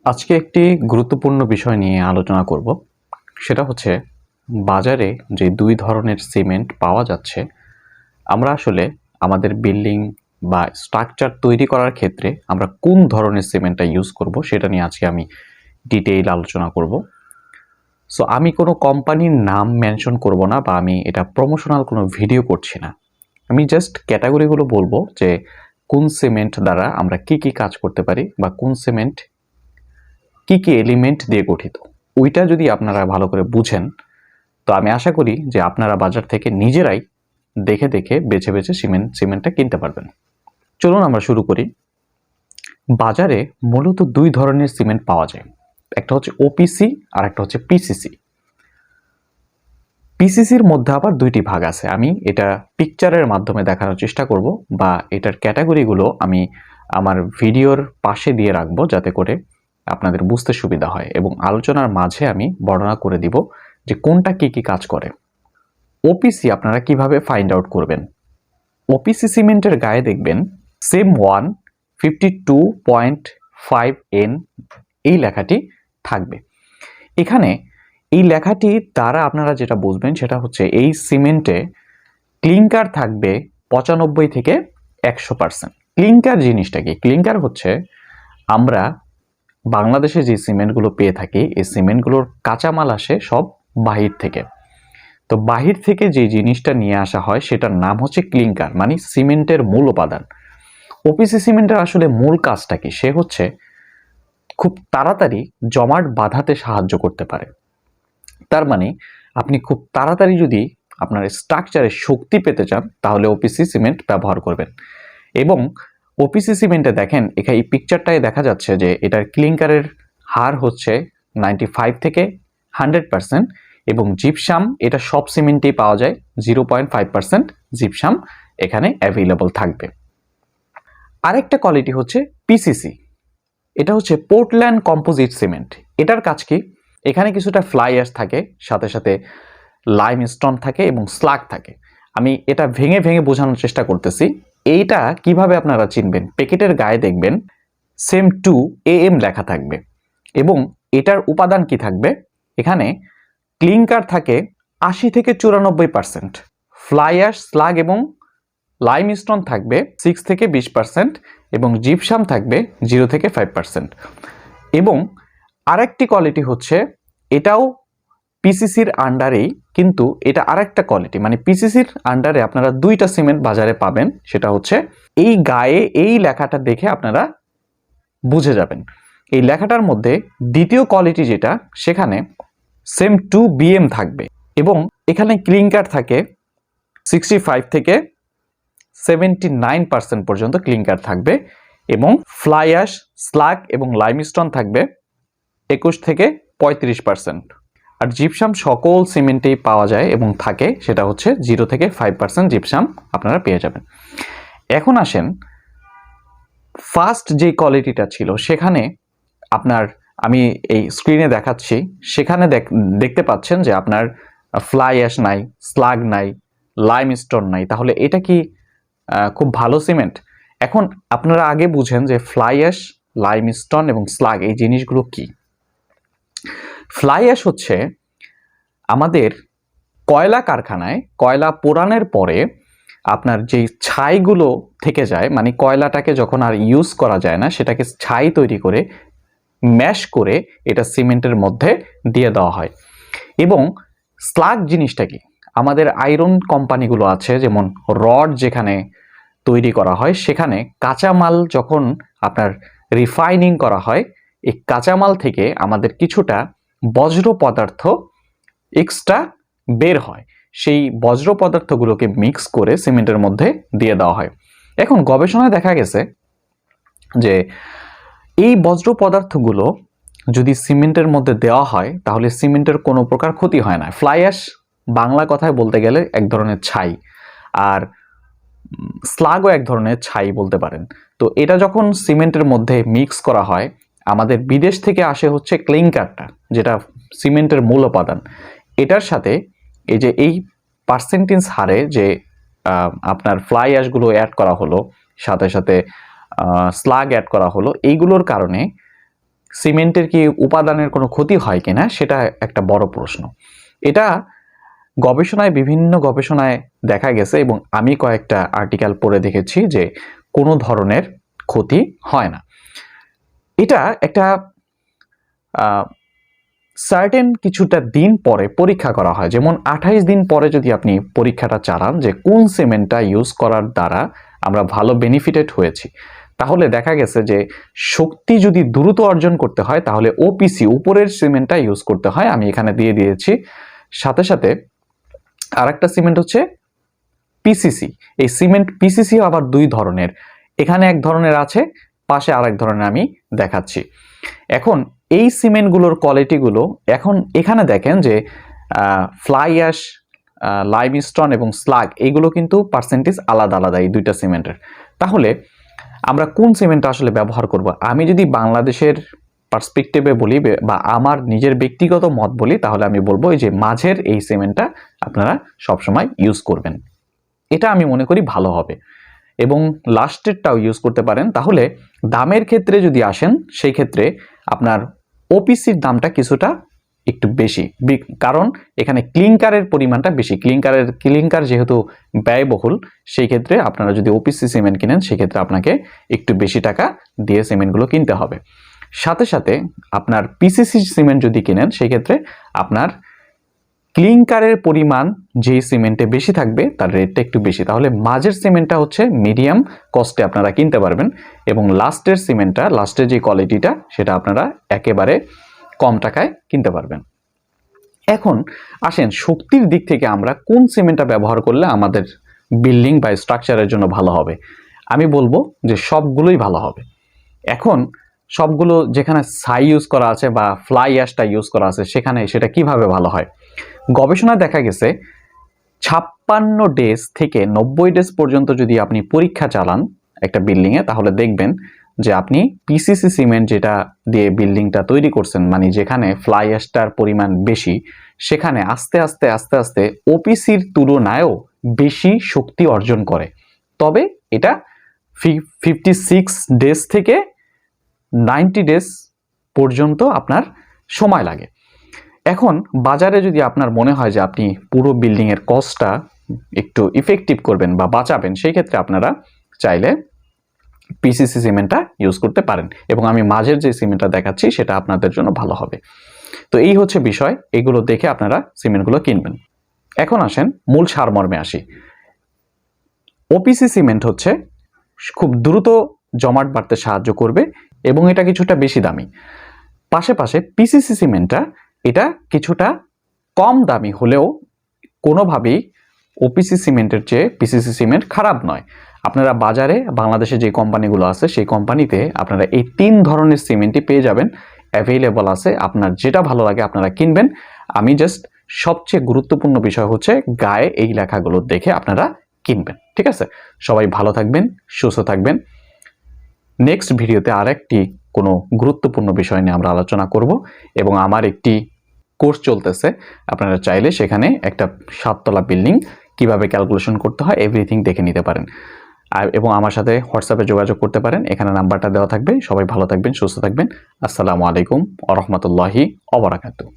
আজকে একটি গুরুত্বপূর্ণ বিষয় নিয়ে আলোচনা করব। সেটা হচ্ছে বাজারে যে দুই ধরনের সিমেন্ট পাওয়া যাচ্ছে, আমরা আসলে আমাদের বিল্ডিং বা স্ট্রাকচার তৈরি করার ক্ষেত্রে আমরা কোন ধরনের সিমেন্টটা ইউজ করব সেটা নিয়ে আজকে আমি ডিটেইল আলোচনা করব। সো আমি কোনো কোম্পানির নাম মেনশন করব না বা আমি এটা প্রমোশনাল কোনো ভিডিও করছি না। আমি জাস্ট ক্যাটাগরিগুলো বলবো যে কোন সিমেন্ট দ্বারা আমরা কি কাজ করতে পারি বা কোন সিমেন্ট কি এলিমেন্ট দিয়ে গঠিত। ওইটা যদি আপনারা ভালো করে বুঝেন, তো আমি আশা করি যে আপনারা বাজার থেকে নিজেরাই দেখে দেখে বেছে বেছে সিমেন্টটা কিনতে পারবেন। চলুন আমরা শুরু করি। বাজারে মূলত দুই ধরনের সিমেন্ট পাওয়া যায়, একটা হচ্ছে ওপিসি আর একটা হচ্ছে পিসিসি। পিসিসির মধ্যে আবার দুইটি ভাগ আছে, আমি এটা পিকচারের মাধ্যমে দেখানোর চেষ্টা করব বা এটার ক্যাটাগরিগুলো আমি আমার ভিডিওর পাশে দিয়ে রাখবো যাতে করে আপনাদের বুঝতে সুবিধা হয়, এবং আলোচনার মাঝে আমি বর্ণনা করে দিব যে কোনটা কি কাজ করে। ওপিসি আপনারা কিভাবে ফাইন্ড আউট করবেন। ওপিসি সিমেন্টের গায়ে দেখবেন সেম 52.5N এই লেখাটি থাকবে। এখানে এই লেখাটি দ্বারা আপনারা যেটা বুঝবেন সেটা হচ্ছে এই সিমেন্টে ক্লিংকার থাকবে 95 থেকে 100%। ক্লিংকার জিনিসটা কি? ক্লিংকার হচ্ছে আমরা বাংলাদেশে যে সিমেন্টগুলো পেয়ে থাকি, এই সিমেন্টগুলোর কাঁচামাল আসে সব বাহির থেকে। তো বাহির থেকে যে জিনিসটা নিয়ে আসা হয় সেটার নাম হচ্ছে ক্লিংকার, মানে সিমেন্টের মূল উপাদান। ওপিসি সিমেন্টের আসলে মূল কাজটা কি? সে হচ্ছে খুব তাড়াতাড়ি জমাট বাঁধাতে সাহায্য করতে পারে। তার মানে আপনি খুব তাড়াতাড়ি যদি আপনার স্ট্রাকচারে শক্তি পেতে চান তাহলে ওপিসি সিমেন্ট ব্যবহার করবেন। এবং ওপিসি সিমেন্টে দেখেন এখানে এই পিকচারটায় দেখা যাচ্ছে যে এটার ক্লিংকারের হার হচ্ছে 95 থেকে 100%, এবং জিপসাম এটা সব সিমেন্টেই পাওয়া যায়, 0.5% জিপসাম এখানে অ্যাভেলেবল থাকবে। আরেকটা কোয়ালিটি হচ্ছে পিসিসি, এটা হচ্ছে পোর্টল্যান্ড কম্পোজিট সিমেন্ট। এটার কাজ কি? এখানে কিছুটা ফ্লাই অ্যাশ থাকে, সাথে সাথে লাইমস্টোন থাকে এবং স্লাগ থাকে। আমি এটা ভেঙে ভেঙে বোঝানোর চেষ্টা করতেছি। এইটা কিভাবে আপনারা চিনবেন, প্যাকেটের গায়ে দেখবেন সেম 2AM লেখা থাকবে, এবং এটার উপাদান কি থাকবে? এখানে ক্লিংকার থাকে 80 থেকে 94%, ফ্লাই অ্যাশ, স্লাগ এবং লাইমস্টোন থাকবে 6 থেকে 20%, এবং জিপসাম থাকবে 0 থেকে 5%। এবং আরেকটি কোয়ালিটি হচ্ছে এটাও পিসিসির আন্ডারেই, কিন্তু এটা আরেকটা কোয়ালিটি, মানে পিসিসির আন্ডারে আপনারা দুইটা সিমেন্ট বাজারে পাবেন। সেটা হচ্ছে এই গায়ে এই লেখাটা দেখে আপনারা বুঝে যাবেন। এই লেখাটার মধ্যে দ্বিতীয় কোয়ালিটি যেটা, সেখানে সেম 2BM থাকবে, এবং এখানে ক্লিংকার থাকে 65 থেকে 79% পর্যন্ত ক্লিংকার থাকবে, এবং ফ্লাই অ্যাশ, স্লাগ এবং লাইমস্টোন থাকবে 21 থেকে 35%। আর জিপসাম সকল সিমেন্টেই পাওয়া যায় এবং থাকে, সেটা হচ্ছে 0 থেকে 5% জিপসাম আপনারা পেয়ে যাবেন। এখন আসেন ফার্স্ট যে কোয়ালিটিটা ছিল, সেখানে আপনার আমি এই স্ক্রিনে দেখাচ্ছি, সেখানে দেখতে পাচ্ছেন যে আপনার ফ্লাই অ্যাশ নাই, স্লাগ নাই, লাইমস্টোন নাই। তাহলে এটা কি খুব ভালো সিমেন্ট? এখন আপনারা আগে বুঝেন যে ফ্লাই অ্যাশ, লাইমস্টোন এবং স্লাগ এই জিনিসগুলো কি। ফ্লাই অ্যাশ হচ্ছে আমাদের কয়লা কারখানায় কয়লা পোড়ানোর পরে আপনার যেই ছাইগুলো থেকে যায়, মানে কয়লাটাকে যখন আর ইউজ করা যায় না সেটাকে ছাই তৈরি করে ম্যাশ করে এটা সিমেন্টের মধ্যে দিয়ে দেওয়া হয়। এবং স্লাগ জিনিসটা কি? আমাদের আয়রন কোম্পানিগুলো আছে, যেমন রড যেখানে তৈরি করা হয়, সেখানে কাঁচামাল যখন আপনার রিফাইনিং করা হয়, এই কাঁচামাল থেকে আমাদের কিছুটা বজ্র পদার্থ এক্সট্রা বের হয়, সেই বজ্র পদার্থগুলোকে মিক্স করে সিমেন্টের মধ্যে দিয়ে দেওয়া হয়। এখন গবেষণায় দেখা গেছে যে এই বজ্র পদার্থগুলো যদি সিমেন্টের মধ্যে দেওয়া হয় তাহলে সিমেন্টের কোনো প্রকার ক্ষতি হয় না। ফ্লাই অ্যাশ বাংলা কথায় বলতে গেলে এক ধরনের ছাই, আর স্লাগও এক ধরনের ছাই বলতে পারেন। তো এটা যখন সিমেন্টের মধ্যে মিক্স করা হয়, আমাদের বিদেশ থেকে আসে হচ্ছে ক্লিংকারটা, যেটা সিমেন্টের মূল উপাদান। এটার সাথে এই যে এই পার্সেন্টেজ হারে যে আপনার ফ্লাই অ্যাশগুলো অ্যাড করা হলো, সাথে সাথে স্লাগ অ্যাড করা হলো, এইগুলোর কারণে সিমেন্টের কি উপাদানের কোনো ক্ষতি হয় কিনা সেটা একটা বড় প্রশ্ন। এটা বিভিন্ন গবেষণায় দেখা গেছে এবং আমি কয়েকটা আর্টিকেল পড়ে দেখেছি যে কোনো ধরনের ক্ষতি হয় না। এটা একটা সার্টেন কিছুটা দিন পরে পরীক্ষা করা হয়, যেমন 28 দিন পরে যদি আপনি পরীক্ষাটা চালান যে কোন সিমেন্টটা ইউজ করার দ্বারা আমরা ভালো বেনিফিটেড হয়েছি, তাহলে দেখা গেছে যে শক্তি যদি দ্রুত অর্জন করতে হয় তাহলে ওপিসি উপরের সিমেন্টটা ইউজ করতে হয়। আমি এখানে দিয়ে দিয়েছি। সাথে সাথে আরেকটা সিমেন্ট হচ্ছে পিসিসি। এই সিমেন্ট পিসিসি আবার দুই ধরনের, এখানে এক ধরনের আছে, পাশে আরেক ধরনের আমি দেখাচ্ছি। এখন এই সিমেন্টগুলোর কোয়ালিটিগুলো এখন এখানে দেখেন যে ফ্লাই অ্যাশ, লাইমস্টোন এবং স্লাগ এইগুলো কিন্তু পার্সেন্টেজ আলাদা আলাদা এই দুইটা সিমেন্টের। তাহলে আমরা কোন সিমেন্টটা আসলে ব্যবহার করব? আমি যদি বাংলাদেশের পার্সপেক্টিভে বলি বা আমার নিজের ব্যক্তিগত মত বলি, তাহলে আমি বলবো এই যে মাঝের এই সিমেন্টটা আপনারা সবসময় ইউজ করবেন। এটা আমি মনে করি ভালো হবে এবং লাস্টেরটাও ইউজ করতে পারেন। তাহলে দামের ক্ষেত্রে যদি আসেন, সেই ক্ষেত্রে আপনার ওপিসির দামটা কিছুটা একটু বেশি, কারণ এখানে ক্লিংকারের পরিমাণটা বেশি। ক্লিংকার যেহেতু ব্যয়বহুল, সেই ক্ষেত্রে আপনারা যদি ওপিসি সিমেন্ট কিনেন সেক্ষেত্রে আপনাকে একটু বেশি টাকা দিয়ে সিমেন্টগুলো কিনতে হবে। সাথে সাথে আপনার পিসিসি সিমেন্ট যদি কিনেন সেই ক্ষেত্রে আপনার ক্লিংকারের পরিমাণ যেই সিমেন্টে বেশি থাকবে তার রেটটা একটু বেশি। তাহলে মাঝের সিমেন্টটা হচ্ছে মিডিয়াম কস্টে আপনারা কিনতে পারবেন এবং লাস্টের সিমেন্টটা, লাস্টের যে কোয়ালিটিটা সেটা আপনারা একেবারে কম টাকায় কিনতে পারবেন। এখন আসেন শক্তির দিক থেকে আমরা কোন সিমেন্টটা ব্যবহার করলে আমাদের বিল্ডিং বা স্ট্রাকচারের জন্য ভালো হবে। আমি বলবো যে সবগুলোই ভালো হবে। এখন সবগুলো যেখানে ছাই ইউজ করা আছে বা ফ্লাই অ্যাশটা ইউজ করা আছে সেখানে সেটা কিভাবে ভালো হয়, গবেষণায় দেখা গেছে 56 ডেজ থেকে 90 ডেজ পর্যন্ত যদি আপনি পরীক্ষা চালান একটা বিল্ডিংয়ে, তাহলে দেখবেন যে আপনি পিসিসি সিমেন্ট যেটা দিয়ে বিল্ডিংটা তৈরি করছেন, মানে যেখানে ফ্লাই অ্যাশটার পরিমাণ বেশি, সেখানে আস্তে আস্তে আস্তে আস্তে ওপিসির তুলনায়ও বেশি শক্তি অর্জন করে। তবে এটা 56 ডেজ থেকে 90 ডেজ পর্যন্ত আপনার সময় লাগে। এখন বাজারে যদি আপনার মনে হয় যে আপনি পুরো বিল্ডিংয়ের কস্টটা একটু ইফেক্টিভ করবেন বা বাঁচাবেন, সেই ক্ষেত্রে আপনারা চাইলে পিসিসি সিমেন্টটা ইউজ করতে পারেন এবং আমি মাঝের যে সিমেন্টটা দেখাচ্ছি সেটা আপনাদের জন্য ভালো হবে। তো এই হচ্ছে বিষয়, এগুলো দেখে আপনারা সিমেন্টগুলো কিনবেন। এখন আসেন মূল সারমর্মে আসি। ওপিসি সিমেন্ট হচ্ছে খুব দ্রুত জমাট বাড়তে সাহায্য করবে এবং এটা কিছুটা বেশি দামি। পাশে পিসিসি সিমেন্টটা এটা কিছুটা কম দামি হলেও কোনোভাবেই ওপিসি সিমেন্টের চেয়ে পিসিসি সিমেন্ট খারাপ নয়। আপনারা বাজারে বাংলাদেশে যে কোম্পানিগুলো আছে সেই কোম্পানিতে আপনারা এই 3 ধরনের সিমেন্টই পেয়ে যাবেন, অ্যাভেলেবল আছে। আপনার যেটা ভালো লাগে আপনারা কিনবেন। আমি জাস্ট সবচেয়ে গুরুত্বপূর্ণ বিষয় হচ্ছে গায়ে এই লেখাগুলো দেখে আপনারা কিনবেন। ঠিক আছে, সবাই ভালো থাকবেন, সুস্থ থাকবেন। নেক্সট ভিডিওতে আরেকটি কোনো গুরুত্বপূর্ণ বিষয় নিয়ে আমরা আলোচনা করব এবং আমার একটি কোর্স চলতেছে, আপনারা চাইলে সেখানে একটা 7 তলা বিল্ডিং কিভাবে ক্যালকুলেশন করতে হয় এভরিথিং দেখে নিতে পারেন এবং আমার সাথে হোয়াটসঅ্যাপে যোগাযোগ করতে পারেন। এখানে নাম্বারটা দেওয়া থাকবে। সবাই ভালো থাকবেন, সুস্থ থাকবেন। আসসালামু আলাইকুম ওয়া রাহমাতুল্লাহি ওয়া বারাকাতুহু।